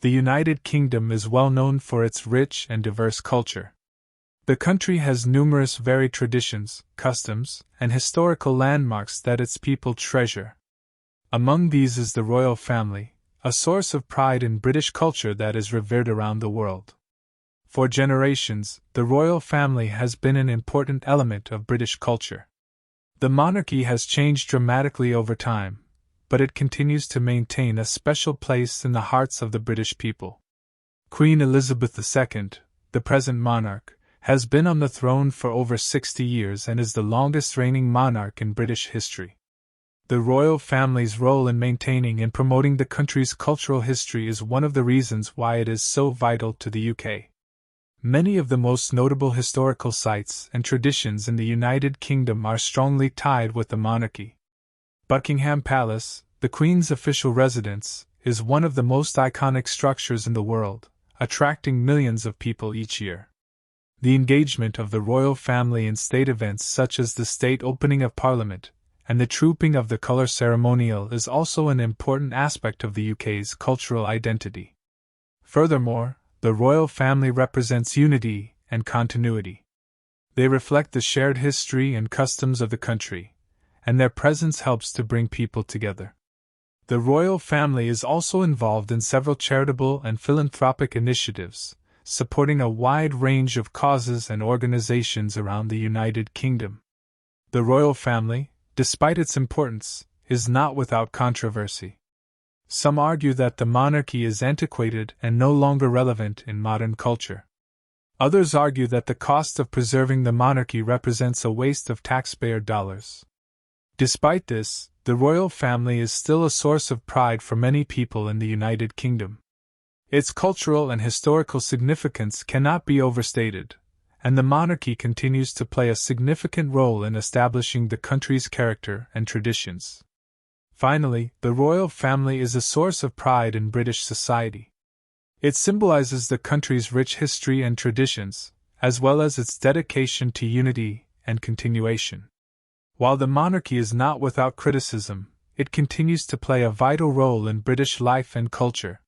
the United Kingdom is well known for its rich and diverse culture. The country has numerous varied traditions, customs, and historical landmarks that its people treasure. Among these is the royal family, a source of pride in British culture that is revered around the world. For generations, the royal family has been an important element of British culture. The monarchy has changed dramatically over time, but it continues to maintain a special place in the hearts of the British people. Queen Elizabeth II, the present monarch, has been on the throne for over 60 years and is the longest reigning monarch in British history. The royal family's role in maintaining and promoting the country's cultural history is one of the reasons why it is so vital to the UK. Many of the most notable historical sites and traditions in the United Kingdom are strongly tied with the monarchy. Buckingham Palace, the Queen's official residence, is one of the most iconic structures in the world, attracting millions of people each year. The engagement of the royal family in state events such as the state opening of Parliament and the Trooping of the Colour ceremonial is also an important aspect of the UK's cultural identity. Furthermore, the royal family represents unity and continuity. They reflect the shared history and customs of the country, and their presence helps to bring people together. The royal family is also involved in several charitable and philanthropic initiatives, supporting a wide range of causes and organizations around the United Kingdom. The royal family, despite its importance, is not without controversy. Some argue that the monarchy is antiquated and no longer relevant in modern culture. Others argue that the cost of preserving the monarchy represents a waste of taxpayer dollars. Despite this, the royal family is still a source of pride for many people in the United Kingdom. Its cultural and historical significance cannot be overstated, and the monarchy continues to play a significant role in establishing the country's character and traditions. Finally, the royal family is a source of pride in British society. It symbolizes the country's rich history and traditions, as well as its dedication to unity and continuation. While the monarchy is not without criticism, it continues to play a vital role in British life and culture,